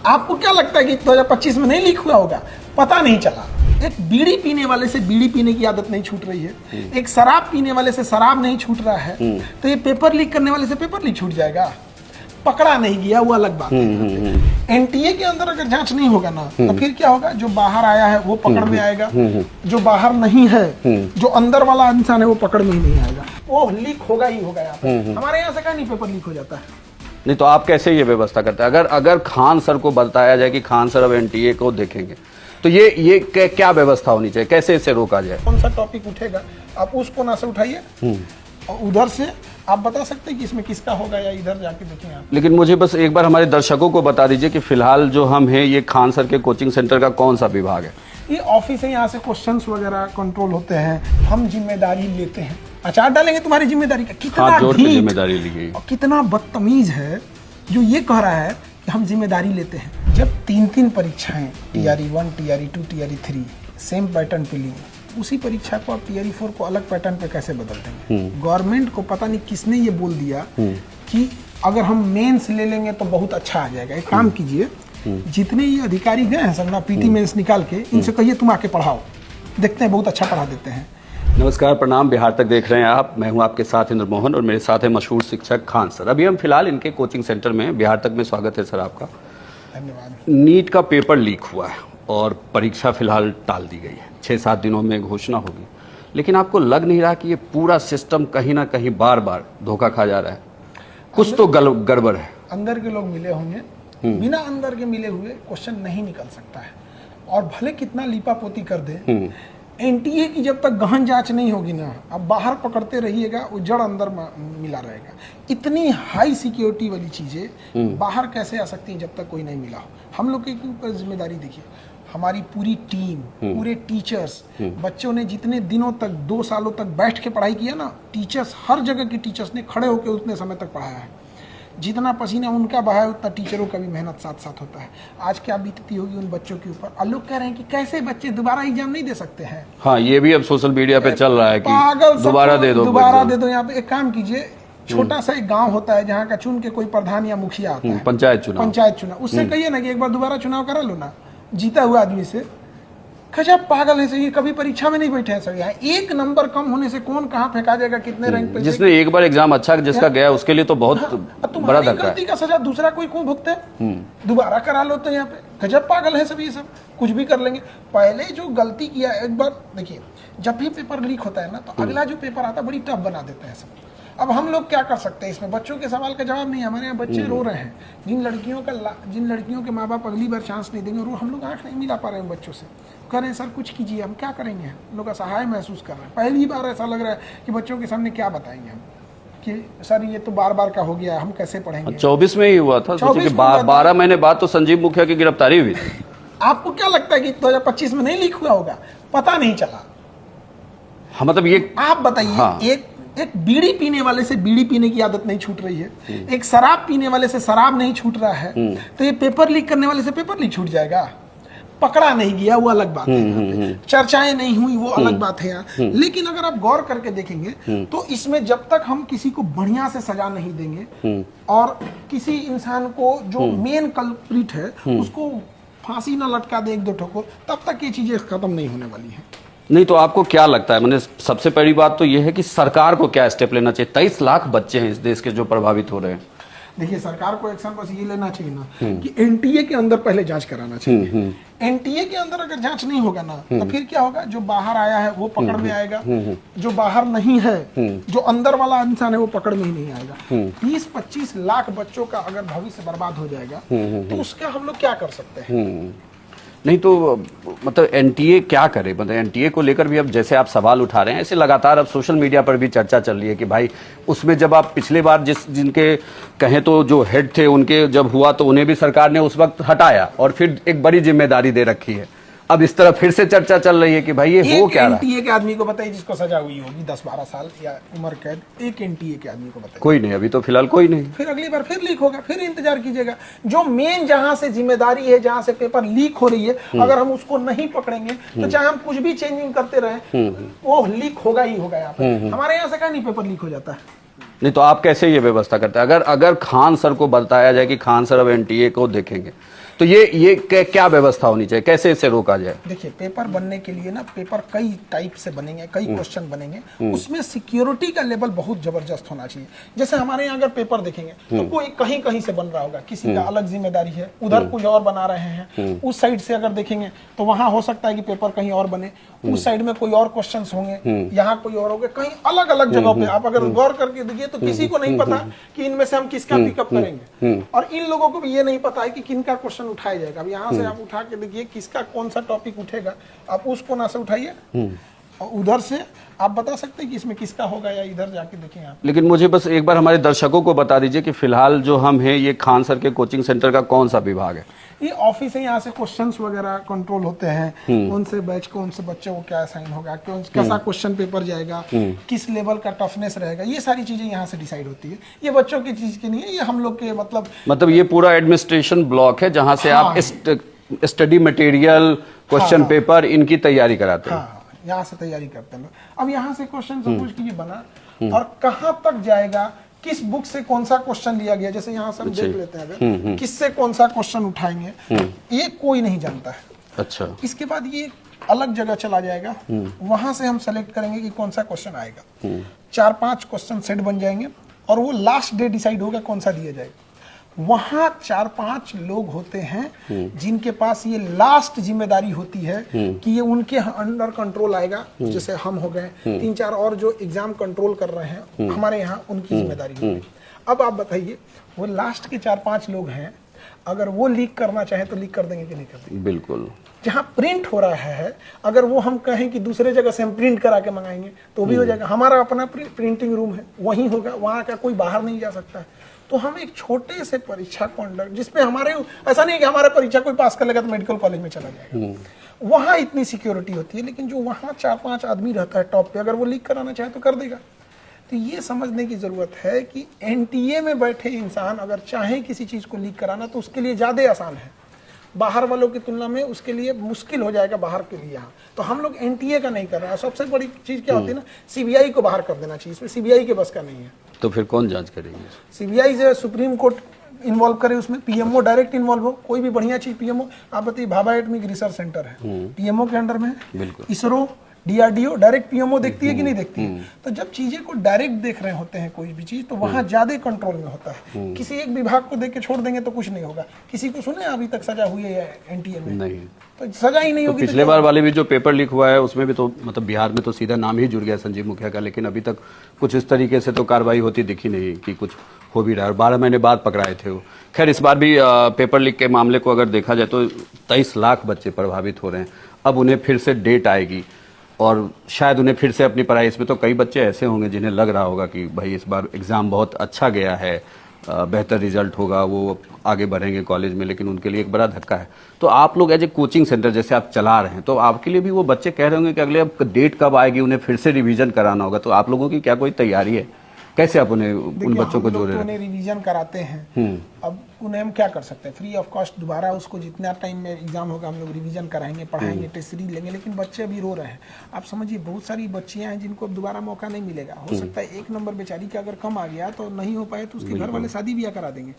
आपको क्या लगता है कि 2025 में नहीं लीक हुआ होगा? पता नहीं चला। एक बीड़ी पीने वाले से बीड़ी पीने की आदत नहीं छूट रही है, एक शराब पीने वाले से शराब नहीं छूट रहा है, तो ये पेपर लीक करने वाले से पेपर लीक छूट जाएगा? पकड़ा नहीं गया वो अलग बात है। एनटीए के अंदर अगर जांच नहीं होगा ना तो फिर क्या होगा? जो बाहर आया है वो पकड़ में आएगा, जो बाहर नहीं है, जो अंदर वाला इंसान है वो पकड़ में ही नहीं आएगा, वो लीक होगा ही होगा। यहाँ पे हमारे यहाँ से कहीं नहीं पेपर लीक हो जाता है। नहीं तो आप कैसे ये व्यवस्था करते हैं? अगर खान सर को बताया जाए कि खान सर अब एनटीए को देखेंगे तो ये क्या व्यवस्था होनी चाहिए, कैसे इसे रोका जाए? कौन सा टॉपिक उठेगा आप उसको ना से उठाइए और उधर से आप बता सकते हैं कि इसमें किसका होगा, या इधर जाके देखें आप। लेकिन मुझे बस एक बार हमारे दर्शकों को बता दीजिए कि फिलहाल जो हम हैं ये खान सर के कोचिंग सेंटर का कौन सा विभाग है? ये ऑफिस है, यहाँ से क्वेश्चंस वगैरह कंट्रोल होते हैं, हम जिम्मेदारी लेते हैं। अचार डालेंगे तुम्हारी जिम्मेदारी का। कितना जिम्मेदारी ली गई और कितना बदतमीज है जो ये कह रहा है कि हम जिम्मेदारी लेते हैं। जब 3 परीक्षाएं TRE 1, TRE 2, TRE 3 same pattern पे ली, उसी परीक्षा को आप टीआरई 4 को अलग पैटर्न पे कैसे बदल देंगे? गवर्नमेंट को पता नहीं किसने ये बोल दिया कि अगर हम मेंस ले लेंगे तो बहुत अच्छा आ जाएगा। एक काम कीजिए, जितने ये अधिकारी गए हैं सब ना पीटी मेंस निकाल के, इनसे कहिए तुम आके पढ़ाओ, देखते हैं बहुत अच्छा पढ़ा देते हैं। नमस्कार, प्रणाम, बिहार तक देख रहे हैं आप। मैं हूं आपके साथ इंद्र मोहन और मेरे साथ है मशहूर शिक्षक खान सर। अभी हम फिलहाल इनके कोचिंग सेंटर में, बिहार तक में स्वागत है सर आपका। धन्यवाद। नीट का पेपर लीक हुआ है और परीक्षा फिलहाल टाल दी गई है, 6-7 दिनों में घोषणा होगी, लेकिन आपको लग नहीं रहा कि ये पूरा सिस्टम कहीं ना कहीं बार बार धोखा खा जा रहा है? कुछ तो गड़बड़ है। अंदर के लोग मिले होंगे, बिना अंदर के मिले हुए क्वेश्चन नहीं निकल सकता है। और भले कितना लीपापोती कर दे, एनटीए की जब तक गहन जांच नहीं होगी ना, अब बाहर पकड़ते रहिएगा वो जड़ अंदर मिला रहेगा। इतनी हाई सिक्योरिटी वाली चीजें बाहर कैसे आ सकती हैं जब तक कोई नहीं मिला हो? हम लोग के ऊपर जिम्मेदारी देखिए, हमारी पूरी टीम, पूरे टीचर्स, बच्चों ने जितने दिनों तक 2 सालों तक बैठ के पढ़ाई किया ना, टीचर्स, हर जगह के टीचर्स ने खड़े होकर उतने समय तक पढ़ाया है। जितना पसीना उनका बहा है उतना टीचरों का भी मेहनत साथ साथ होता है। आज क्या बीतती होगी उन बच्चों के ऊपर? और लोग कह रहे हैं कि कैसे बच्चे दोबारा एग्जाम नहीं दे सकते हैं। हाँ, ये भी अब सोशल मीडिया पे चल रहा है कि दोबारा दे दो। यहाँ पे एक काम कीजिए, छोटा सा एक गांव होता है जहाँ का चुन के कोई प्रधान या मुखिया आता है, पंचायत चुनाव, उससे कहिए ना कि एक बार दोबारा चुनाव करा लो ना, जीता हुआ आदमी से। गजब पागल है सर, ये कभी परीक्षा में नहीं बैठे हैं सर। यहाँ 1 नंबर कम होने से कौन कहाँ फेंका जाएगा, कितने रैंक पे? जिसने एक बार एग्जाम अच्छा जिसका गया उसके लिए तो बहुत बड़ा धक्का है। गलती का सजा दूसरा कोई क्यों भुगते? दोबारा करा लो तो यहाँ पे गजब पागल है सब। ये सब कुछ भी कर लेंगे। पहले जो गलती किया, एक बार देखिए, जब भी पेपर लीक होता है ना तो अगला जो पेपर आता है बड़ी टफ बना देते हैं सब। अब हम लोग क्या कर सकते हैं इसमें? बच्चों के सवाल का जवाब नहीं। हमारे यहाँ बच्चे रो रहे हैं, जिन लड़कियों के माँ बाप अगली बार चांस नहीं देंगे, हम लोग आंख नहीं मिला पा रहे हैं बच्चों से। कह रहे हैं सर कुछ कीजिए, हम क्या करेंगे? हम लोग असहाय महसूस कर रहे हैं। पहली बार ऐसा लग रहा है कि बच्चों के सामने क्या बताएंगे हम कि सर ये तो बार का हो गया, हम कैसे पढ़ेंगे? 24 में ही हुआ था, 12 महीने बाद तो संजीव मुखिया की गिरफ्तारी हुई थी। आपको क्या लगता है कि 2025 में नहीं लीक हुआ होगा? पता नहीं चला। हाँ, मतलब ये आप बताइए। हाँ। एक बीड़ी पीने वाले से बीड़ी पीने की आदत नहीं छूट रही है, एक शराब पीने वाले से शराब नहीं छूट रहा है, तो ये पेपर लीक करने वाले से पेपर लीक छूट जाएगा? पकड़ा नहीं गया वो अलग बात है, चर्चाएं नहीं हुई वो अलग बात है यहाँ। लेकिन अगर आप गौर करके देखेंगे तो इसमें जब तक हम किसी को बढ़िया से सजा नहीं देंगे और किसी इंसान को जो मेन कल्प्रिट है उसको फांसी न लटका दे 1-2 ठोकर, तब तक ये चीजें खत्म नहीं होने वाली है। नहीं तो आपको क्या लगता है? मैंने सबसे पहली बात तो यह है कि सरकार को क्या स्टेप लेना चाहिए? 23 लाख बच्चे हैं इस देश के जो प्रभावित हो रहे हैं। देखिए, सरकार को एक्शन बस ये लेना चाहिए ना कि एनटीए के अंदर पहले जांच कराना चाहिए। एनटीए के अंदर अगर जांच नहीं होगा ना तो फिर क्या होगा? जो बाहर आया है वो पकड़ में आएगा, जो बाहर नहीं है, जो अंदर वाला इंसान है वो पकड़ में ही नहीं आएगा। 20-25 लाख बच्चों का अगर भविष्य बर्बाद हो जाएगा तो उसका हम लोग क्या कर सकते हैं? नहीं तो मतलब एनटीए क्या करे? मतलब एनटीए को लेकर भी अब जैसे आप सवाल उठा रहे हैं, ऐसे लगातार अब सोशल मीडिया पर भी चर्चा चल रही है कि भाई उसमें जब आप पिछले बार जिनके कहें तो जो हेड थे उनके जब हुआ तो उन्हें भी सरकार ने उस वक्त हटाया और फिर एक बड़ी जिम्मेदारी दे रखी है। अब इस तरह फिर से चर्चा चल रही है कि भाई ये हो क्या रहा है? एनटीए के आदमी को बताइए जिसको सजा हुई होगी 10-12 साल या उम्र कैद, एक एनटीए के आदमी को बताइए। कोई नहीं, अभी तो फिलहाल कोई नहीं। फिर अगली बार फिर लीक होगा, फिर इंतजार कीजिएगा। जो मेन जहां से जिम्मेदारी है, जहां से पेपर लीक हो रही है, अगर हम उसको नहीं पकड़ेंगे तो चाहे हम कुछ भी चेंजिंग करते रहे वो लीक होगा ही होगा। यहाँ पे हमारे यहाँ से कहीं नहीं पेपर लीक हो जाता है। नहीं तो आप कैसे ये व्यवस्था करते हैं? अगर खान सर को बताया जाए कि खान सर अब एनटीए को देखेंगे तो ये क्या व्यवस्था होनी चाहिए, कैसे इसे रोका जाए? देखिए, पेपर बनने के लिए ना, पेपर कई टाइप से बनेंगे, कई क्वेश्चन बनेंगे, उसमें सिक्योरिटी का लेवल बहुत जबरदस्त होना चाहिए। जैसे हमारे यहाँ अगर पेपर देखेंगे तो कोई कहीं कहीं से बन रहा होगा, किसी का अलग जिम्मेदारी है, उधर कोई और बना रहे हैं, उस साइड से अगर देखेंगे तो वहां हो सकता है कि पेपर कहीं और बने, उस साइड में कोई और क्वेश्चन होंगे, यहाँ कोई और होंगे, कहीं अलग अलग जगहों पे। आप अगर गौर करके देखिए तो किसी को नहीं पता कि इनमें से हम किसका पिकअप करेंगे, और इन लोगों को भी ये नहीं पता है कि किनका क्वेश्चन उठाया जाएगा। अब यहाँ से आप उठा के देखिए किसका कौन सा टॉपिक उठेगा, आप उस कोना से उठाइए और उधर से आप बता सकते हैं कि इसमें किसका होगा, या इधर जाके देखें आप। लेकिन मुझे बस एक बार हमारे दर्शकों को बता दीजिए कि फिलहाल जो हम हैं ये खान सर के कोचिंग सेंटर का कौन सा विभाग है? ये ऑफिस है, यहाँ से क्वेश्चंस वगैरह कंट्रोल होते हैं, कौन से बैच को, उन से बच्चे को क्या असाइन होगा, कैसा क्वेश्चन पेपर जाएगा, किस लेवल का टफनेस रहेगा, ये सारी चीजें यहाँ से डिसाइड होती है। ये बच्चों की चीज की नहीं है, ये हम लोग के मतलब ये पूरा एडमिनिस्ट्रेशन ब्लॉक है जहाँ से आप स्टडी मटेरियल, क्वेश्चन पेपर इनकी तैयारी कराते हैं। यहाँ से तैयारी करते हैं। अब यहाँ से क्वेश्चन सपोज कीजिए बना और कहाँ तक जाएगा, किस बुक से कौन सा क्वेश्चन लिया गया, जैसे यहाँ से हम देख लेते हैं अगर किससे कौन सा क्वेश्चन उठाएंगे, ये कोई नहीं जानता है। अच्छा, इसके बाद ये अलग जगह चला जाएगा, वहां से हम सेलेक्ट करेंगे कि कौन सा क्वेश्चन आएगा। 4-5 क्वेश्चन सेट बन जाएंगे और वो लास्ट डे डिसाइड होगा कौन सा दिया जाएगा। वहां 4-5 लोग होते हैं जिनके पास ये लास्ट जिम्मेदारी होती है कि ये उनके अंडर कंट्रोल आएगा। जैसे हम हो गए 3-4 और जो एग्जाम कंट्रोल कर रहे हैं हमारे यहाँ, उनकी जिम्मेदारी होगी। अब आप बताइए, वो लास्ट के 4-5 लोग हैं, अगर वो लीक करना चाहे तो लीक कर देंगे कि नहीं कर देंगे? बिल्कुल। जहाँ प्रिंट हो रहा है, अगर वो हम कहें कि दूसरे जगह से हम प्रिंट करा के मंगाएंगे तो भी हो जाएगा। हमारा अपना प्रिंटिंग रूम है, वहीं होगा, वहाँ का कोई बाहर नहीं जा सकता है। तो हम एक छोटे से परीक्षा कंडक्ट, जिसपे हमारे ऐसा नहीं है कि हमारा परीक्षा कोई पास कर लेगा तो मेडिकल कॉलेज में चला जाएगा, वहाँ इतनी सिक्योरिटी होती है। लेकिन जो वहाँ 4-5 आदमी रहता है टॉप पे, अगर वो लीक कराना चाहे तो कर देगा। तो ये समझने की जरूरत है कि एनटीए में बैठे इंसान अगर चाहे किसी चीज को लीक कराना तो उसके लिए ज्यादा आसान है, बाहर वालों की तुलना में उसके लिए मुश्किल हो जाएगा बाहर के लिए। यहाँ तो हम लोग एनटीए का नहीं कर रहे हैं। सबसे बड़ी चीज क्या होती है ना, सीबीआई को बाहर कर देना चाहिए, इसमें सीबीआई के बस का नहीं है। तो फिर कौन जांच करेंगे? सीबीआई से सुप्रीम कोर्ट इन्वॉल्व करे, उसमें पीएमओ डायरेक्ट इन्वॉल्व हो, कोई भी बढ़िया चीज पीएमओ। आप बताइए, भाभा एटमिक रिसर्च सेंटर है, पीएमओ के अंडर में है। इसरो, डीआरडीओ डायरेक्ट पीएमओ देखती है कि नहीं देखती है? तो जब चीजें को डायरेक्ट देख रहे होते हैं कोई भी चीज, तो वहां ज्यादा कंट्रोल में होता है। किसी एक विभाग को देख के छोड़ देंगे तो कुछ नहीं होगा। किसी को सुने अभी तक सजा हुई है एनटीए में? नहीं, तो सजा ही नहीं होगी। पिछले बार वाले भी जो पेपर लीक हुआ है उसमें भी तो मतलब बिहार में तो सीधा नाम ही जुड़ गया संजीव मुखिया का, लेकिन अभी तक कुछ इस तरीके से तो कार्रवाई होती दिखी नहीं कि कुछ हो भी रहा है। 12 महीने बाद पकड़ाए थे वो। खैर, इस बार भी पेपर लीक के मामले को अगर देखा जाए तो 23 लाख बच्चे प्रभावित हो रहे हैं। अब उन्हें फिर से डेट आएगी और शायद उन्हें फिर से अपनी पढ़ाई, इसमें तो कई बच्चे ऐसे होंगे जिन्हें लग रहा होगा कि भाई इस बार एग्ज़ाम बहुत अच्छा गया है, बेहतर रिजल्ट होगा, वो आगे बढ़ेंगे कॉलेज में, लेकिन उनके लिए एक बड़ा धक्का है। तो आप लोग एज ए कोचिंग सेंटर जैसे आप चला रहे हैं, तो आपके लिए भी वो बच्चे कह रहे होंगे कि अगले अब डेट कब आएगी, उन्हें फिर से रिवीजन कराना होगा। तो आप लोगों की क्या कोई तैयारी है? कैसे आप उन्हें, उन बच्चों को जोड़े? उन्हें रिवीजन कराते हैं। अब उन्हें हम क्या कर सकते हैं? फ्री ऑफ कॉस्ट दोबारा उसको जितना टाइम में एग्जाम होगा हम लोग रिवीजन कराएंगे, पढ़ाएंगे, टेस्ट सीरीज लेंगे। लेकिन बच्चे अभी रो रहे हैं। आप समझिए, बहुत सारी बच्चियां हैं जिनको अब दोबारा मौका नहीं मिलेगा। हो सकता है 1 नंबर बेचारी का अगर कम आ गया तो नहीं हो पाए तो उसके घर वाले शादी ब्याह करा देंगे।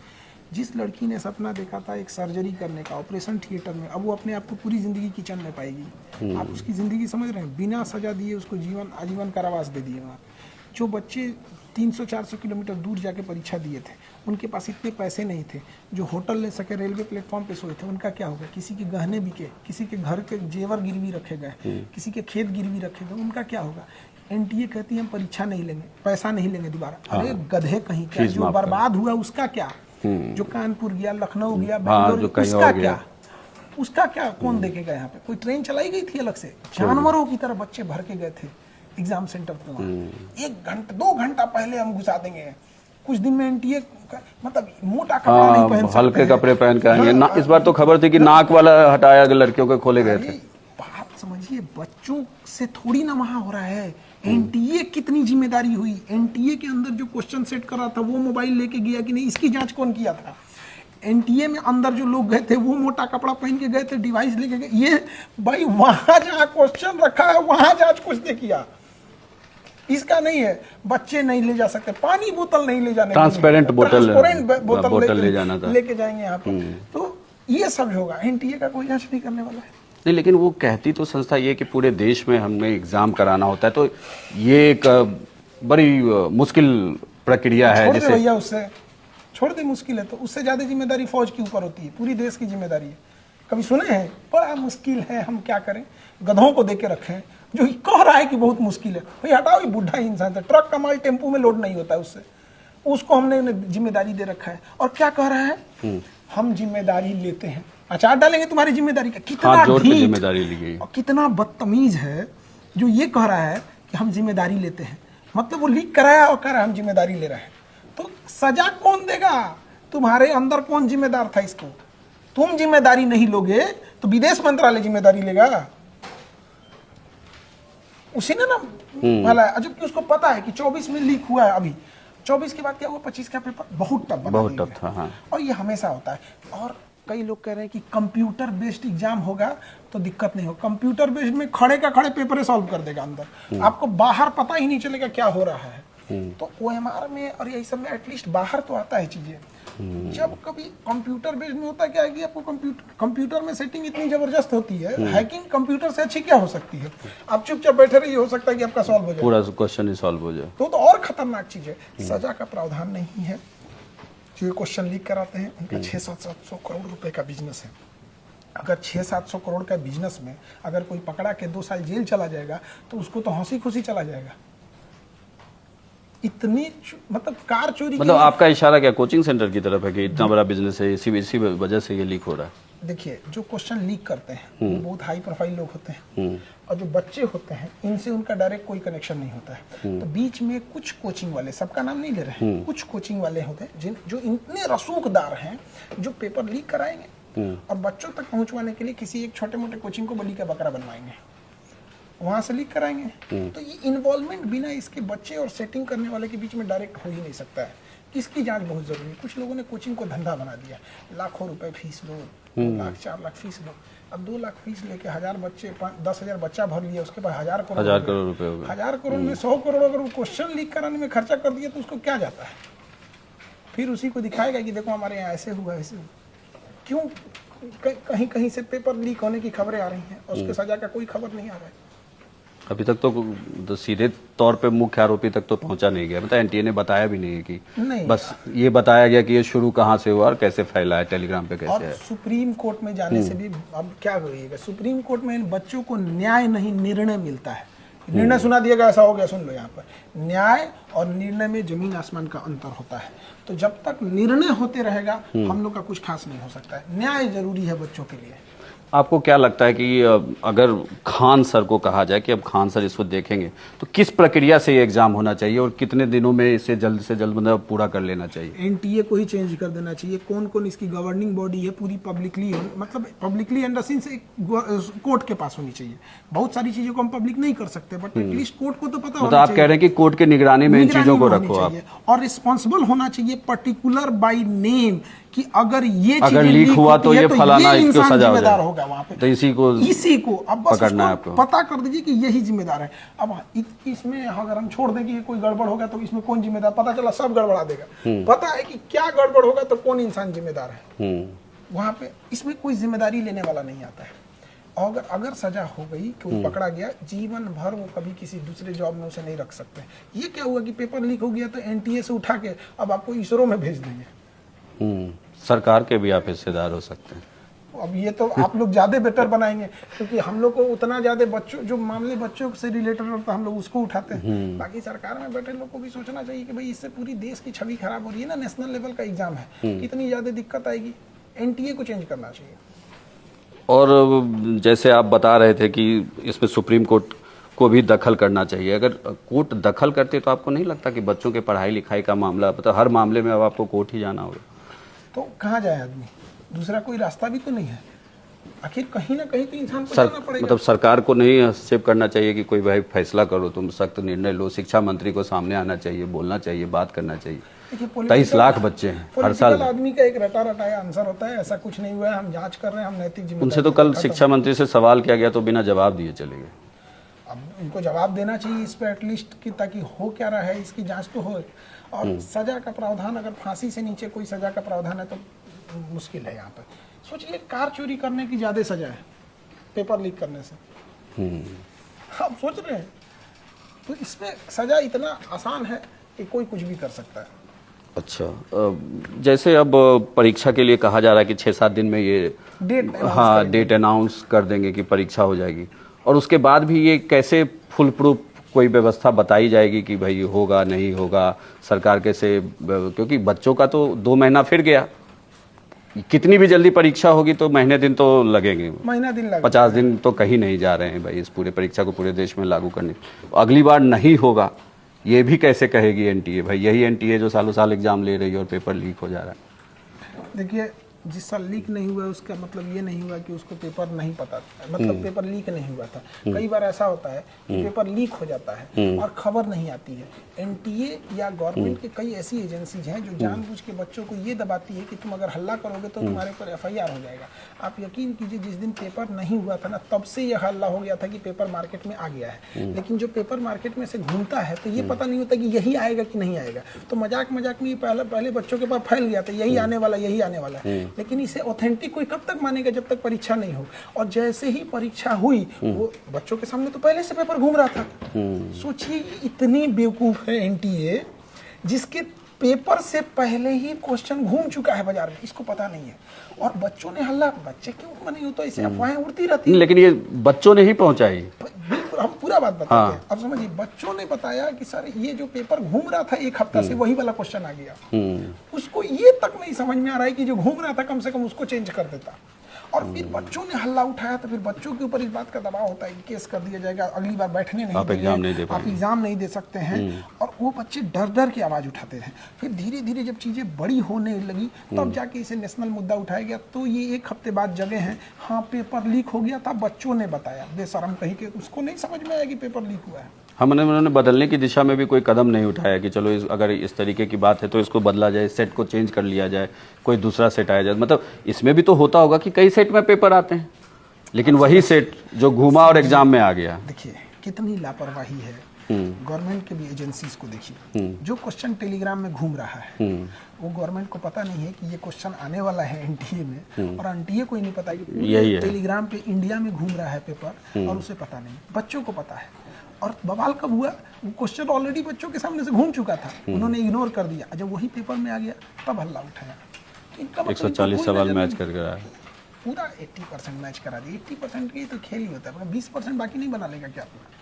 जिस लड़की ने सपना देखा था एक सर्जरी करने का ऑपरेशन थिएटर में, अब वो अपने आप को पूरी जिंदगी किचन में पाएगी। आप उसकी जिंदगी समझ रहे हैं? बिना सजा दिए उसको आजीवन कारावास दे दिए। जो बच्चे 300-400 किलोमीटर दूर जाके परीक्षा दिए थे, उनके पास इतने पैसे नहीं थे जो होटल ले सके, रेलवे प्लेटफॉर्म पे सोए थे, उनका क्या होगा? किसी के गहने बिके, किसी के घर के जेवर गिरवी रखे गए, किसी के खेत गिरवी रखे गए, उनका क्या होगा? एनटीए कहती है हम परीक्षा नहीं लेंगे, पैसा नहीं लेंगे दोबारा। अरे गधे कहीं का, जो बर्बाद हुआ उसका क्या? जो कानपुर गया, लखनऊ गया, बेंगलोर, उसका क्या? उसका क्या कौन देखेगा? यहाँ पे कोई ट्रेन चलाई गई थी अलग से? जानवरों की तरह बच्चे भर के गए थे एग्जाम सेंटर पे। 1 घंटा 2 घंटा पहले हम घुसा देंगे। कुछ दिन में एनटीए मतलब मोटा कपड़ा नहीं पहन सकते, हल्के कपड़े पहन के आएंगे। ना, इस बार तो खबर थी कि नाक वाला हटाया गया, लड़कियों के खोले गए थे। बात समझिए, बच्चों से थोड़ी ना वहां हो रहा है। एनटीए कितनी जिम्मेदारी हुई? एनटीए के अंदर जो क्वेश्चन सेट कर रहा था वो मोबाइल लेके गया कि नहीं, इसकी जांच कौन किया था? एनटीए में अंदर जो लोग गए थे वो मोटा कपड़ा पहन के गए थे, डिवाइस लेके गए। ये भाई वहां जहां क्वेश्चन रखा है वहां जांच कुछ ने किया, इसका नहीं है। बच्चे नहीं ले जा सकते, पानी बोतल नहीं ले जाने, ट्रांसपेरेंट बोतल बोतल ले जाना था, लेके जाएंगे यहाँ पर। तो है। ये सब होगा, एनटीए का कोई जांच नहीं करने वाला है। नहीं, लेकिन वो कहती तो संस्था ये कि पूरे देश में हमें एग्जाम कराना होता है, तो ये एक बड़ी मुश्किल प्रक्रिया है। छोड़ दे जैसे भैया, उससे छोड़ दे, मुश्किल है तो उससे ज्यादा जिम्मेदारी फौज के ऊपर होती है, पूरी देश की जिम्मेदारी है। कभी सुने हैं बड़ा मुश्किल है, हम क्या करें, गधों को देके रखे हैं जो कह रहा है कि बहुत मुश्किल है। भाई हटाओ, ये बुढ़ा इंसान था, ट्रक का माल टेम्पो में लोड नहीं होता है उससे, उसको हमने जिम्मेदारी दे रखा है। और क्या कह रहा है, हम जिम्मेदारी लेते हैं, अचार डालेंगे तुम्हारी जिम्मेदारी का। कितना ढीठ जिम्मेदारी ली गई और कितना बदतमीज है जो ये कह रहा है कि हम जिम्मेदारी लेते हैं। मतलब वो लीक कराया और कह रहा है हम जिम्मेदारी ले रहे हैं। तो सजा कौन देगा? तुम्हारे अंदर कौन जिम्मेदार था इसको? तुम जिम्मेदारी नहीं लोगे तो विदेश मंत्रालय जिम्मेदारी लेगा। उसी ने ना वाला है, जबकि उसको पता है कि 24 में लीक हुआ है। अभी 24 के बाद क्या हुआ, 25 का पेपर बहुत टफ बना दिया था। हाँ। और ये हमेशा होता है। और कई लोग कह रहे हैं कि कंप्यूटर बेस्ड एग्जाम होगा तो दिक्कत नहीं हो। कंप्यूटर बेस्ड में खड़े का खड़े पेपर सॉल्व कर देगा अंदर, आपको बाहर पता ही नहीं चलेगा क्या हो रहा है। तो ओएमआर में और यही सब में एटलीस्ट बाहर तो आता है चीजें। जब कभी कंप्यूटर बेस्ड में होता है क्या है कि आपको कंप्यूटर में सेटिंग इतनी जबरदस्त होती है, हैकिंग कंप्यूटर से अच्छी क्या हो सकती है। आप चुपचाप बैठे रहिए, हो सकता है कि आपका सॉल्व हो जाए, पूरा क्वेश्चन ही सॉल्व हो जाए। तो और खतरनाक चीज है। सजा का प्रावधान नहीं है। जो ये क्वेश्चन लीक कराते हैं उनका 600-700 करोड़ रुपए का बिजनेस है। अगर 600-700 करोड़ का बिजनेस में अगर कोई पकड़ा के 2 साल जेल चला जाएगा तो उसको तो हंसी खुशी चला जाएगा। इतनी मतलब कार चोरी, मतलब आपका इशारा क्या कोचिंग सेंटर की तरफ है कि इतना बड़ा बिजनेस है, इसी वजह से ये लीक हो रहा है? देखिए, जो क्वेश्चन लीक करते हैं वो बहुत हाई प्रोफाइल लोग होते हैं, और जो बच्चे होते हैं इनसे उनका डायरेक्ट कोई कनेक्शन नहीं होता है। तो बीच में कुछ कोचिंग वाले, सबका नाम नहीं ले रहे हैं, कुछ कोचिंग वाले होते हैं जो इतने रसूखदार हैं जो पेपर लीक कराएंगे और बच्चों तक पहुंचवाने के लिए किसी एक छोटे मोटे कोचिंग को बलि का बकरा बनवाएंगे, वहां से लीक कराएंगे। तो ये इन्वॉल्वमेंट बिना इसके बच्चे और सेटिंग करने वाले के बीच में डायरेक्ट हो ही नहीं सकता है। इसकी जांच बहुत जरूरी है। कुछ लोगों ने कोचिंग को धंधा बना दिया, लाखों रुपए फीस लो, 2 लाख 4 लाख फीस लो। अब 2 लाख फीस लेके 1000 बच्चे 10,000 बच्चा भर लिया, उसके बाद 1000 करोड़ रुपए हो गए। 1000 करोड़ में 100 करोड़ अगर वो क्वेश्चन लीक कराने में खर्चा कर दिया तो उसको क्या जाता है? फिर उसी को दिखाएगा कि देखो हमारे यहाँ ऐसे हुआ, ऐसे हुआ। क्यों कहीं कहीं से पेपर लीक होने की खबरें आ रही हैं और उसके सजा का कोई खबर नहीं आ रहा है। अभी तक तो सीधे तौर पे मुख्य आरोपी तक तो पहुंचा नहीं गया। मतलब एनटीए ने बताया भी नहीं है कि नहीं। बस ये बताया गया कि ये शुरू कहां से हुआ और कैसे फैला है, टेलीग्राम पे कैसे है। सुप्रीम कोर्ट में जाने से भी अब क्या होगा, सुप्रीम कोर्ट में इन बच्चों को न्याय नहीं निर्णय मिलता है। निर्णय सुना दिया गया, ऐसा हो गया, सुन लो। यहाँ पर न्याय और निर्णय में जमीन आसमान का अंतर होता है। तो जब तक निर्णय होते रहेगा हम लोग का कुछ खास नहीं हो सकता है। न्याय जरूरी है बच्चों के लिए। आपको क्या लगता है कि अगर खान सर को कहा जाए कि अब खान सर इसको देखेंगे तो किस प्रक्रिया से ये एग्जाम होना चाहिए और कितने दिनों में इसे जल्द से जल्द मतलब पूरा कर लेना चाहिए? एनटीए को ही चेंज कर देना चाहिए। कौन कौन इसकी गवर्निंग बॉडी है पूरी पब्लिकली, मतलब पब्लिकली अंडर सीन से कोर्ट के पास होनी चाहिए। बहुत सारी चीजों को हम पब्लिक नहीं कर सकते, बट एटलीस्ट कोर्ट को तो पता होना चाहिए। आप कह रहे हैं कि कोर्ट के निगरानी में इन चीजों को रखो आप, और रिस्पॉन्सिबल होना चाहिए पर्टिकुलर बाय नेम कि अगर ये अगर लीक हुआ तो ये फलाना इसको सजा होगा वहां पे, तो इसी को अब बस पकड़ना है आपको। पता कर दीजिए कि यही जिम्मेदार है। अब इसमें अगर हम छोड़ दें कि कोई गड़बड़ होगा तो इसमें कौन जिम्मेदार, पता चला सब गड़बड़ा देगा। पता है कि क्या गड़बड़ होगा तो कौन इंसान जिम्मेदार है वहां पे। इसमें कोई जिम्मेदारी लेने वाला नहीं आता है। और अगर सजा हो गई कि वो पकड़ा गया, जीवन भर वो कभी किसी दूसरे जॉब में उसे नहीं रख सकते। ये क्या हुआ कि पेपर लीक हो गया तो एनटीए से उठा के अब आपको इसरो में भेज देंगे। सरकार के भी आप हिस्सेदार हो सकते हैं। अब ये तो आप लोग ज्यादा बेटर बनाएंगे, क्योंकि हम लोग को उतना ज्यादा बच्चों, जो मामले बच्चों से रिलेटेड होता है हम लोग उसको उठाते हैं। बाकी सरकार में बैठे लोग को भी सोचना चाहिए कि भाई इससे पूरी देश की छवि खराब हो रही है ना। नेशनल लेवल का एग्जाम है, कितनी ज्यादा दिक्कत आएगी। एनटीए को चेंज करना चाहिए। और जैसे आप बता रहे थे कि इसमें सुप्रीम कोर्ट को भी दखल करना चाहिए। अगर कोर्ट दखल करते तो आपको नहीं लगता कि बच्चों के पढ़ाई लिखाई का मामला, मतलब हर मामले में अब आपको कोर्ट ही जाना होगा? तो कहाँ जाए आदमी, दूसरा कोई रास्ता भी तो नहीं है। आखिर कहीं ना कहीं तो इंसान को जाना पड़ेगा। मतलब सरकार को नहीं हस्तक्षेप करना चाहिए कि कोई भाई फैसला करो, तुम सख्त निर्णय लो। शिक्षा मंत्री को सामने आना चाहिए, बोलना चाहिए, बात करना चाहिए। 23 लाख बच्चे हैं हर साल। आदमी का एक रटा रटाया आंसर होता है, ऐसा कुछ नहीं हुआ है, हम जांच कर रहे हैं, हम नैतिक जिम्मेदारी। उनसे तो कल शिक्षा मंत्री से सवाल किया गया तो बिना जवाब दिए चले गए। अब इनको जवाब देना चाहिए इस पे एटलीस्ट कि ताकि हो क्या रहा है इसकी जांच तो हो। और सजा का प्रावधान, अगर फांसी से नीचे कोई सजा का प्रावधान है तो मुश्किल है यहाँ पर। सोचिए कार चोरी करने की ज्यादा सजा है पेपर लीक करने से। आप सोच रहे हैं, तो इसमें सजा इतना आसान है कि कोई कुछ भी कर सकता है। अच्छा, जैसे अब परीक्षा के लिए कहा जा रहा है कि 6-7 दिन में ये डेट अनाउंस कर देंगे कि परीक्षा हो जाएगी, और उसके बाद भी ये कैसे फुल प्रूफ कोई व्यवस्था बताई जाएगी कि भाई होगा नहीं होगा, सरकार कैसे, क्योंकि बच्चों का तो 2 महीना फिर गया, कितनी भी जल्दी परीक्षा होगी तो महीने दिन तो लगेंगे, महीना दिन लगेगा, 50 दिन तो कहीं नहीं जा रहे हैं भाई इस पूरे परीक्षा को पूरे देश में लागू करने। अगली बार नहीं होगा ये भी कैसे कहेगी एनटीए? भाई यही एनटीए जो सालों साल एग्जाम ले रही है और पेपर लीक हो जा रहा है। देखिए, जिस साल लीक नहीं हुआ उसका मतलब ये नहीं हुआ कि उसको पेपर नहीं पता था, मतलब पेपर लीक नहीं हुआ था। कई बार ऐसा होता है कि पेपर लीक हो जाता है और खबर नहीं आती है। एनटीए या गवर्नमेंट के कई ऐसी एजेंसीज हैं जो जानबूझ के बच्चों को ये दबाती है कि तुम अगर हल्ला करोगे तो तुम्हारे ऊपर एफआईआर हो जाएगा। आप यकीन कीजिए, जिस दिन पेपर नहीं हुआ था ना, तब से यह हल्ला हो गया था कि पेपर मार्केट में आ गया है। लेकिन जो पेपर मार्केट में से घूमता है तो ये पता नहीं होता कि यही आएगा कि नहीं आएगा। तो मजाक मजाक में ये पहले बच्चों के पास फैल गया था, यही आने वाला, यही आने वाला है। लेकिन इसे ऑथेंटिक कोई कब तक मानेगा जब तक परीक्षा नहीं हो। और जैसे ही परीक्षा हुई, वो बच्चों के सामने तो पहले से पेपर घूम रहा था। सोचिए, इतनी बेवकूफ है एनटीए जिसके पेपर से पहले ही क्वेश्चन घूम चुका है बाजार में, इसको पता नहीं है। और बच्चों ने हल्ला, बच्चे क्यों मनी हो, तो ऐसे अफवाहें उड़ती रहती है। लेकिन ये बच्चों ने ही पहुंचाई, बिल्कुल, हम पूरा बात बताते हैं। अब समझिए, बच्चों ने बताया कि सर ये जो पेपर घूम रहा था 1 हफ्ता से, वही वाला क्वेश्चन आ गया। उसको ये तक नहीं समझ में आ रहा है कि जो घूम रहा था कम से कम उसको चेंज कर देता। और फिर बच्चों ने हल्ला उठाया तो फिर बच्चों के ऊपर इस बात का दबाव होता है कि केस कर दिया जाएगा, अगली बार बैठने नहीं आप एग्जाम नहीं दे आप एग्जाम नहीं दे सकते हैं। और वो बच्चे डर डर के आवाज उठाते हैं। फिर धीरे धीरे जब चीजें बड़ी होने लगी तब जाके इसे नेशनल मुद्दा उठाया गया। तो ये 1 हफ्ते बाद जगह हैं, हाँ पेपर लीक हो गया था, बच्चों ने बताया, बेशरम कहीं के, उसको नहीं समझ में आया कि पेपर लीक हुआ है। हमने उन्होंने बदलने की दिशा में भी कोई कदम नहीं उठाया कि चलो अगर इस तरीके की बात है तो इसको बदला जाए, सेट को चेंज कर लिया जाए, कोई दूसरा सेट आया जाए। मतलब इसमें भी तो होता होगा कि कई सेट में पेपर आते हैं, लेकिन वही सेट जो घूमा और एग्जाम में आ गया। देखिए कितनी लापरवाही है गवर्नमेंट के भी एजेंसीज को। देखिए, जो क्वेश्चन टेलीग्राम में घूम रहा है वो गवर्नमेंट को पता नहीं है कि ये क्वेश्चन आने वाला है एनटीए में, और एनटीए को ही नहीं पता कि टेलीग्राम पे इंडिया में घूम रहा है पेपर, और उसे पता नहीं, बच्चों को पता है। और बवाल कब हुआ, वो क्वेश्चन ऑलरेडी बच्चों के सामने से घूम चुका था, उन्होंने इग्नोर कर दिया। जब वही पेपर में आ गया तब हल्ला उठाया। 140 सवाल मैच करके आया, पूरा 80% मैच करा दिया। 80% की तो खेल ही होता है, 20% बाकी नहीं बना लेगा क्या अपना?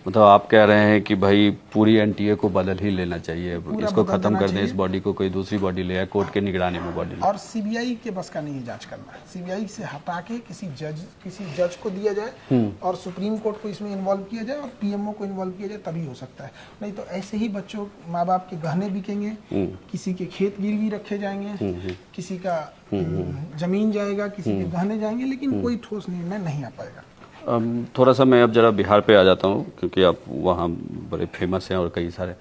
मतलब आप कह रहे हैं कि भाई पूरी एनटीए को बदल ही लेना चाहिए, इसको खत्म कर दें, इस बॉडी को कोई दूसरी बॉडी ले आए, कोर्ट के निगरानी में बॉडी। और सीबीआई के बस का नहीं है जांच करना, सीबीआई से हटा के किसी जज को दिया जाए और सुप्रीम कोर्ट को इसमें इन्वॉल्व किया जाए और पीएमओ को इन्वॉल्व किया जाए, तभी हो सकता है। नहीं तो ऐसे ही बच्चों, माँ बाप के गहने बिकेंगे, किसी के खेत गिरवी रखे जाएंगे, किसी का जमीन जाएगा, किसी के गहने जाएंगे, लेकिन कोई ठोस निर्णय नहीं आ पाएगा। थोड़ा सा मैं अब जरा बिहार पे आ जाता हूँ, क्योंकि आप वहाँ बड़े फेमस हैं और कई सारे,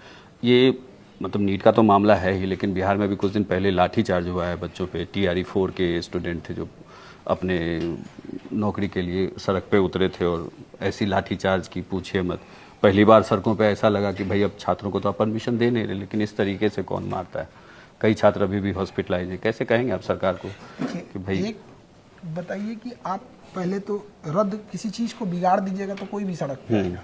ये मतलब नीट का तो मामला है ही, लेकिन बिहार में भी कुछ दिन पहले लाठीचार्ज हुआ है बच्चों पे। TRE 4 के स्टूडेंट थे जो अपने नौकरी के लिए सड़क पे उतरे थे और ऐसी लाठीचार्ज की पूछिए मत। पहली बार सड़कों पे ऐसा लगा कि भाई अब छात्रों को तो आप परमिशन दे नहीं रहे, लेकिन इस तरीके से कौन मारता है। कई छात्र अभी भी हॉस्पिटलाइज हैं। कैसे कहेंगे आप सरकार को कि भाई, एक बताइए कि आप पहले तो रद्द किसी चीज को बिगाड़ दीजिएगा तो कोई भी सड़क पे आएगा।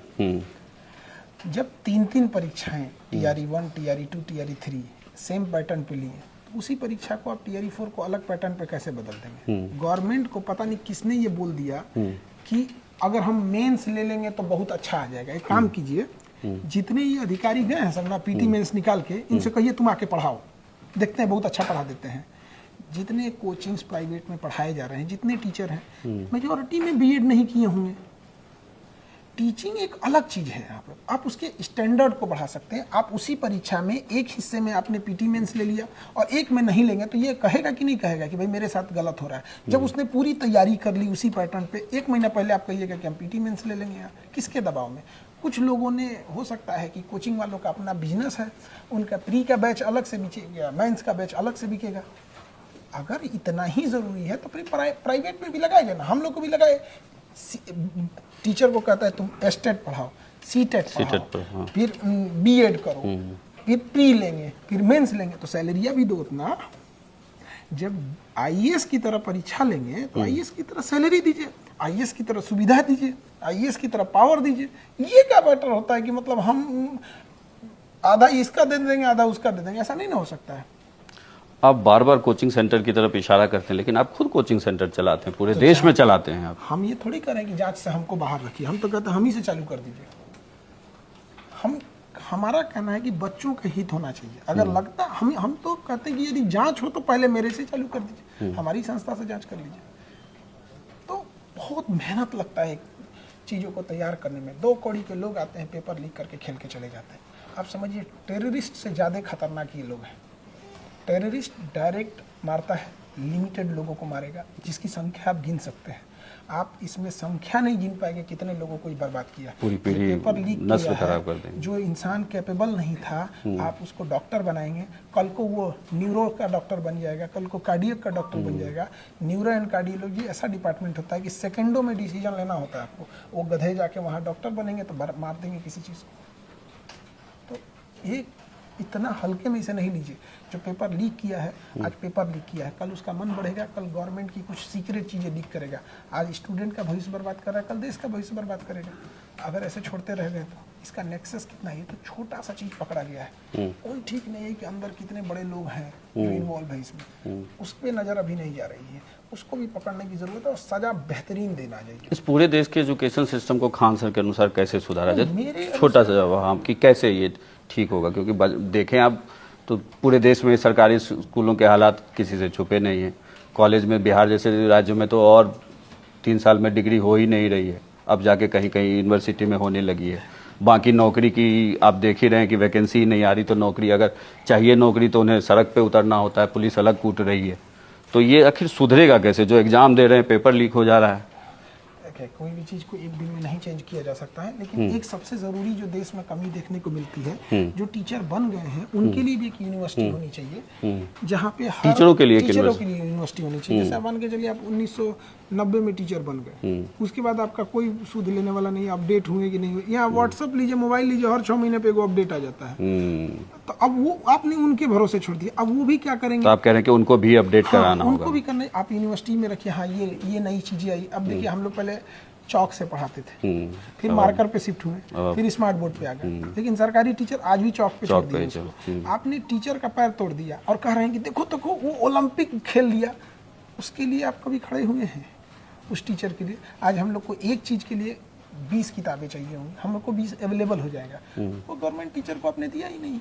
जब 3 परीक्षाएं TRE 1, TRE 2, TRE 3 same pattern पे लिए, तो उसी परीक्षा को आप TRE 4 को अलग पैटर्न पे कैसे बदल देंगे? गवर्नमेंट को पता नहीं किसने ये बोल दिया कि अगर हम मेंस ले लेंगे तो बहुत अच्छा आ जाएगा। एक काम कीजिए, जितने ये अधिकारी गए हैं सब ना PT मेंस निकाल के, इनसे कहिए तुम आके पढ़ाओ, देखते हैं बहुत अच्छा पढ़ा देते हैं। जितने कोचिंग्स प्राइवेट में पढ़ाए जा रहे हैं, जितने टीचर हैं, मेजॉरिटी में बीएड नहीं किए होंगे। टीचिंग एक अलग चीज है, यहाँ पर आप उसके स्टैंडर्ड को बढ़ा सकते हैं। आप उसी परीक्षा में एक हिस्से में आपने PT मेंस ले लिया और एक में नहीं लेंगे, तो ये कहेगा कि नहीं कहेगा कि भाई मेरे साथ गलत हो रहा है। जब उसने पूरी तैयारी कर ली उसी पैटर्न पे, 1 महीना पहले आप कहिएगा कि हम PT मेंस ले लेंगे, यहाँ किसके दबाव में? कुछ लोगों ने, हो सकता है कि कोचिंग वालों का अपना बिजनेस है, उनका प्री का बैच अलग से बिकेगा, मेंस का बैच अलग से बिकेगा। अगर इतना ही जरूरी है तो फिर प्राइवेट में भी लगाएगा ना, हम लोग को भी लगाए। टीचर को कहता है तुम एस्टेट पढ़ाओ, सीटेट पढ़ाओ, फिर बीएड करो, फिर प्री लेंगे, फिर मेंस लेंगे, तो सैलरिया भी दो उतना। जब आईएएस की तरह परीक्षा लेंगे तो आईएएस की तरह सैलरी दीजिए, आईएएस की तरह सुविधा दीजिए, आईएएस की तरह पावर दीजिए। ये क्या बेटर होता है कि मतलब हम आधा इसका दे देंगे आधा उसका दे देंगे, ऐसा नहीं ना हो सकता है। आप बार बार कोचिंग सेंटर की तरफ इशारा करते हैं, लेकिन आप खुद कोचिंग सेंटर चलाते हैं, पूरे देश में चलाते हैं आप। हम ये थोड़ी करें कि जांच से हमको बाहर रखिए, हम तो कहते हैं हम ही से चालू कर दीजिए। हमारा कहना है कि बच्चों का हित होना चाहिए। अगर लगता हम तो कहते हैं कि यदि जांच हो तो पहले मेरे से चालू कर दीजिए, हमारी संस्था से जांच कर लीजिए। तो बहुत मेहनत लगता है चीज़ों को तैयार करने में। 2 कौड़ी के लोग आते हैं, पेपर लीक करके खेल के चले जाते हैं। आप समझिए टेररिस्ट से ज़्यादा खतरनाक ये लोग हैं। टेररिस्ट डायरेक्ट मारता है, लिमिटेड लोगों को मारेगा, जिसकी संख्या आप गिन सकते हैं। आप इसमें संख्या नहीं गिन पाएंगे कितने लोगों को बर्बाद किया। पूरी पीढ़ी पेपर लीक नस्ल खराब कर देंगे। जो इंसान कैपेबल नहीं था, आप उसको डॉक्टर बनाएंगे, कल को वो न्यूरो का डॉक्टर बन जाएगा, कल को कार्डियक का डॉक्टर बन जाएगा। न्यूरो एंड कार्डियोलॉजी ऐसा डिपार्टमेंट होता है कि सेकंडों में डिसीजन लेना होता है आपको। वो गधे जाके वहाँ डॉक्टर बनेंगे तो मार देंगे किसी चीज़ को। तो ये इतना हल्के में इसे नहीं लीजिए। जो पेपर लीक किया है, आज पेपर लीक किया है, कल उसका मन बढ़ेगा, कल गवर्नमेंट की कुछ सीक्रेट चीज़ें लीक करेगा। आज स्टूडेंट का भविष्य बर्बाद कर रहा है, कल देश का भविष्य बर्बाद करेगा। अगर ऐसे छोड़ते रह गए तो इसका नेक्सस कितना है। तो छोटा सा चीज़ पकड़ा गया है, कोई ठीक नहीं है कि अंदर कितने बड़े लोग हैं जो इन्वॉल्व है इसमें। उस पर नज़र अभी नहीं जा रही है, उसको भी पकड़ने की जरूरत है और सजा बेहतरीन देना चाहिए। इस पूरे देश के एजुकेशन सिस्टम को खान सर के अनुसार कैसे सुधारा जाए? छोटा सा जवाब कि कैसे ये ठीक होगा, क्योंकि देखें आप तो पूरे देश में सरकारी स्कूलों के हालात किसी से छुपे नहीं हैं। कॉलेज में बिहार जैसे राज्यों में तो और 3 साल में डिग्री हो ही नहीं रही है, अब जाके कहीं कहीं यूनिवर्सिटी में होने लगी है। बाकी नौकरी की आप देख ही रहे हैं कि वैकेंसी नहीं आ रही, तो नौकरी अगर चाहिए नौकरी तो उन्हें सड़क पे उतरना होता है, पुलिस अलग कूट रही है। तो ये आखिर सुधरेगा कैसे? जो एग्जाम दे रहे हैं पेपर लीक हो जा रहा है। कोई भी चीज़ को एक दिन में नहीं चेंज किया जा सकता है, लेकिन एक सबसे ज़रूरी जो देश में कमी देखने को मिलती है, जो टीचर बन गए हैं उनके लिए भी एक यूनिवर्सिटी होनी चाहिए, जहाँ पे हर टीचरों के लिए यूनिवर्सिटी होनी चाहिए। जैसे मान के चलिए आप 1990 में टीचर बन गए, उसके बाद आपका कोई सूद लेने वाला नहीं, अपडेट हुए कि नहीं हुए। यहाँ व्हाट्सअप लीजिए, मोबाइल लीजिए, हर 6 महीने पे वो अपडेट आ जाता है। तो अब वो आपने उनके भरोसे छोड़ दिया, अब वो भी क्या करेंगे? तो आप कह रहे हैं कि उनको भी अपडेट कराना होगा। उनको भी करना, आप यूनिवर्सिटी में रखिए। हाँ, ये नई चीज़ें आई। अब देखिए हम लोग पहले चौक से पढ़ाते थे, फिर मार्कर पे शिफ्ट हुए, फिर स्मार्ट बोर्ड पे आ गए, लेकिन सरकारी टीचर आज भी चौक पे छोड़ दिए उसको। आपने टीचर का पैर तोड़ दिया और कह रहे हैं कि देखो वो ओलंपिक खेल लिया, उसके लिए आप कभी खड़े हुए हैं? उस टीचर के लिए आज हम लोग को एक चीज़ के लिए 20 किताबें चाहिए होंगी, हम लोग को 20 अवेलेबल हो जाएगा। वो गवर्नमेंट टीचर को आपने दिया ही नहीं।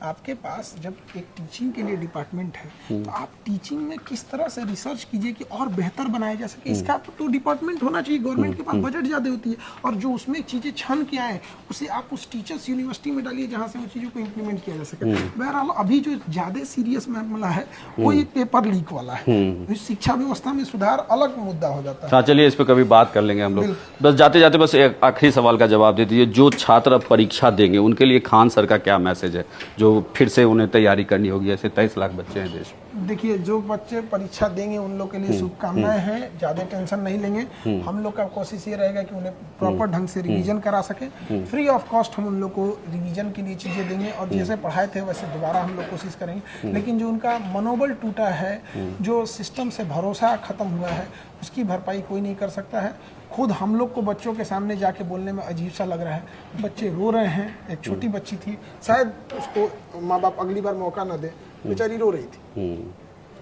आपके पास जब एक टीचिंग के लिए डिपार्टमेंट है, तो आप टीचिंग में किस तरह से रिसर्च कीजिए कि और बेहतर बनाया जा सके। इसका तो डिपार्टमेंट होना चाहिए। गवर्नमेंट के पास बजट ज़्यादा होती है, और जो उसमें चीज़ें छन के आए उसे आप उस टीचर्स यूनिवर्सिटी में डालिए जहाँ से वो चीज़ों को इम्प्लीमेंट किया जा सके। बहरहाल अभी जो ज़्यादा सीरियस मामला है वो ये पेपर लीक वाला है। शिक्षा व्यवस्था में सुधार अलग मुद्दा हो जाता है। हाँ, चलिए इस पर कभी बात कर लेंगे हम लोग। बस जाते जाते बस एक आखिरी सवाल का जवाब दे दीजिए। जो छात्र अब परीक्षा देंगे उनके लिए खान सर का क्या मैसेज है, जो फिर से उन्हें तैयारी करनी होगी? ऐसे 23 लाख बच्चे हैं देश में। देखिए, जो बच्चे परीक्षा देंगे उन लोग के लिए शुभकामनाएं हैं। ज़्यादा टेंशन नहीं लेंगे। हम लोग का कोशिश ये रहेगा कि उन्हें प्रॉपर ढंग से रिवीजन करा सके। फ्री ऑफ कॉस्ट हम उन लोग को रिवीजन के लिए चीज़ें देंगे, और जैसे पढ़ाए थे वैसे दोबारा हम लोग कोशिश करेंगे। लेकिन जो उनका मनोबल टूटा है, जो सिस्टम से भरोसा खत्म हुआ है, उसकी भरपाई कोई नहीं कर सकता है। खुद हम लोग को बच्चों के सामने जाके बोलने में अजीब सा लग रहा है। बच्चे रो रहे हैं। एक छोटी बच्ची थी, शायद उसको माँ बाप अगली बार मौका ना दे, बेचारी रो रही थी,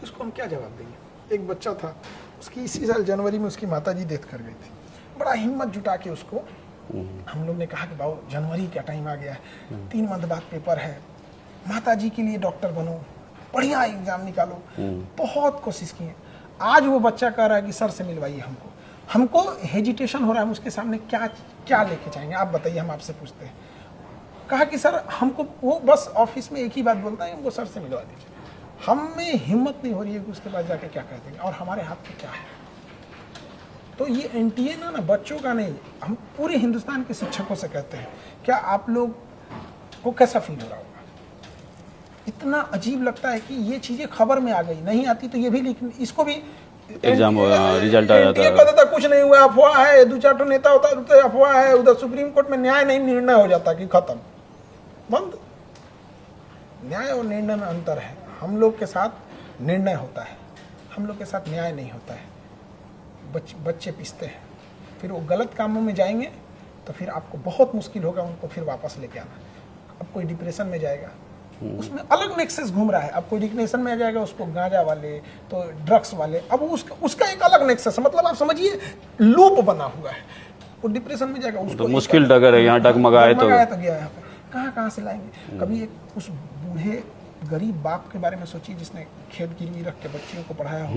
उसको हम क्या जवाब देंगे? एक बच्चा था, उसकी इसी साल जनवरी में उसकी माताजी डेथ कर गई थी। बड़ा हिम्मत जुटा के उसको हम लोग ने कहा कि बाबू जनवरी का टाइम आ गया है, 3 मंथ बाद पेपर है, माताजी के लिए डॉक्टर बनो, बढ़िया एग्जाम निकालो। बहुत कोशिश की। आज वो बच्चा कह रहा है कि सर से मिलवाइए हमको हेजिटेशन हो रहा है, हम उसके सामने क्या लेके जाएंगे आप बताइए। हम आपसे पूछते हैं। कहा कि सर हमको, वो बस ऑफिस में एक ही बात बोलता है, हमको सर से मिलवा दीजिए। हमें हिम्मत नहीं हो रही है कि उसके पास जाके क्या कह देंगे, और हमारे हाथ में क्या है। तो ये एनटीए ना बच्चों का नहीं, हम पूरे हिंदुस्तान के शिक्षकों से कहते हैं, क्या आप लोग को कैसा फील हो रहा होगा? इतना अजीब लगता है कि ये चीज़ें खबर में आ गई, नहीं आती तो ये भी, लेकिन इसको भी एग्जाम रिजल्ट आ जाता है, कहता था कुछ नहीं हुआ, अफवाह है, 2-4 तो नेता होता है, अफवाह है। उधर सुप्रीम कोर्ट में न्याय नहीं, निर्णय हो जाता कि खत्म, बंद। न्याय और निर्णय में अंतर है। हम लोग के साथ निर्णय होता है, हम लोग के साथ न्याय नहीं होता है। बच्चे पिसते हैं, फिर वो गलत कामों में जाएंगे तो फिर आपको बहुत मुश्किल होगा उनको फिर वापस लेके आना। अब कोई डिप्रेशन में जाएगा, उसमें अलग नेक्सस घूम रहा है। अब कोई डिप्रेशन में आ जाएगा, उसको गांजा वाले तो ड्रग्स वाले, अब उसका एक अलग नेक्सस है, मतलब आप समझिए लूप बना हुआ है। वो डिप्रेशन में जाएगा, उसको तो मुश्किल डगर है, यहाँ डगमगाए तो गया यहाँ पे कहाँ से लाएंगे। कभी एक उस बूढ़े गरीब बाप के बारे में सोचिए जिसने खेत गिरवी रख के बच्चियों को पढ़ाया हो,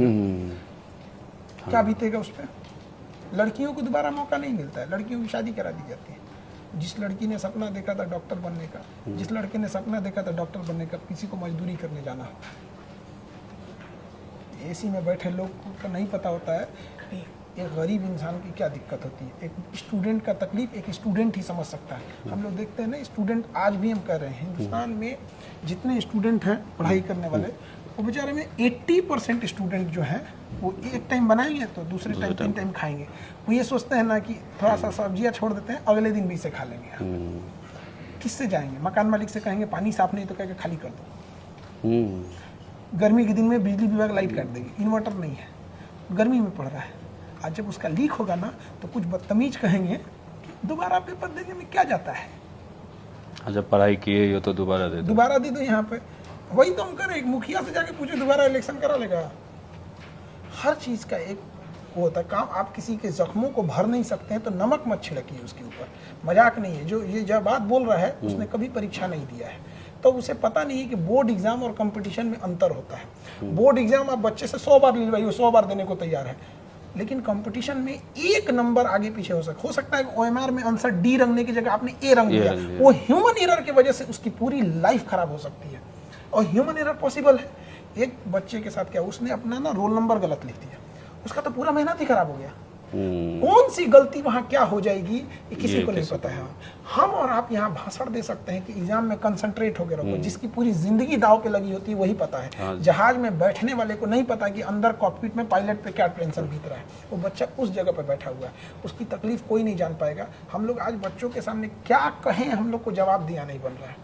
क्या बीतेगा उस पर। लड़कियों को दोबारा मौका नहीं मिलता है, लड़कियों की शादी करा दी जाती है। जिस लड़की ने सपना देखा था डॉक्टर बनने का, जिस लड़के ने सपना देखा था डॉक्टर बनने का, किसी को मजदूरी करने जाना होता है। एसी में बैठे लोग को नहीं पता होता है कि एक गरीब इंसान की क्या दिक्कत होती है। एक स्टूडेंट का तकलीफ एक स्टूडेंट ही समझ सकता है। हम लोग देखते हैं ना, स्टूडेंट आज भी हम कर रहे हैं, हिंदुस्तान में जितने स्टूडेंट हैं पढ़ाई करने वाले, वो बेचारे में 80% स्टूडेंट जो हैं वो एक टाइम बनाएंगे तो दूसरे टाइम 3 टाइम खाएंगे। वो ये सोचते हैं ना कि थोड़ा सा सब्जियां छोड़ देते हैं, अगले दिन भी इसे खा लेंगे। किससे जाएंगे? मकान मालिक से कहेंगे पानी साफ नहीं तो कहेंगे खाली कर दो। गर्मी के दिन में बिजली विभाग लाइट काट देगी, इन्वर्टर नहीं है, गर्मी में पड़ रहा है। आज जब उसका लीक होगा ना तो कुछ बदतमीज कहेंगे कि दोबारा पेपर देने में क्या जाता है, जब पढ़ाई किए हो तो दोबारा दे दो यहाँ पे। वही तो हम करें, एक मुखिया से जाके पूछो दोबारा इलेक्शन करा लेगा। हर चीज का एक वो होता है काम। आप किसी के जख्मों को भर नहीं सकते हैं तो नमक मत छिड़किए उसके ऊपर। मजाक नहीं है, जो ये जब बात बोल रहा है उसने कभी परीक्षा नहीं दिया है, तो उसे पता नहीं है कि बोर्ड एग्जाम और कंपटीशन में अंतर होता है। बोर्ड एग्जाम आप बच्चे से 100 बार लिलवाइए, 100 बार देने को तैयार है, लेकिन कंपटीशन में 1 नंबर आगे पीछे हो सकता है। OMR में आंसर डी रंगने की जगह आपने ए रंग दिया, वो ह्यूमन एरर की वजह से उसकी पूरी लाइफ खराब हो सकती है। और ह्यूमन एरर पॉसिबल है। एक बच्चे के साथ क्या, उसने अपना ना रोल नंबर गलत लिख दिया, उसका तो पूरा मेहनत ही खराब हो गया। कौन सी गलती वहां क्या हो जाएगी ये किसी को नहीं पता है। हम और आप यहाँ भाषण दे सकते हैं कि एग्जाम में कंसंट्रेट होकर रखो, जिसकी पूरी जिंदगी दाव पे लगी होती है वही पता है। जहाज में बैठने वाले को नहीं पता कि अंदर कॉकपिट में पायलट पे क्या टेंशन बीत रहा है। वो बच्चा उस जगह पे बैठा हुआ है, उसकी तकलीफ कोई नहीं जान पाएगा। हम लोग आज बच्चों के सामने क्या कहें, हम लोग को जवाब दिया नहीं बन रहा है।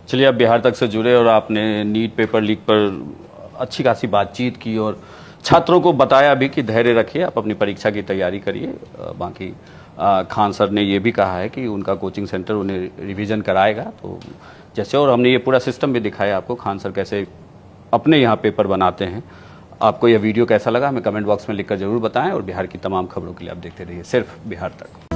चलिए, आप बिहार तक से जुड़े और आपने नीट पेपर लीक पर अच्छी खासी बातचीत की और छात्रों को बताया भी कि धैर्य रखिए, आप अपनी परीक्षा की तैयारी करिए। बाकी खान सर ने ये भी कहा है कि उनका कोचिंग सेंटर उन्हें रिवीजन कराएगा। तो जैसे, और हमने ये पूरा सिस्टम भी दिखाया आपको, खान सर कैसे अपने यहाँ पेपर बनाते हैं। आपको यह वीडियो कैसा लगा हमें कमेंट बॉक्स में लिखकर जरूर बताएं और बिहार की तमाम खबरों के लिए आप देखते रहिए सिर्फ बिहार तक।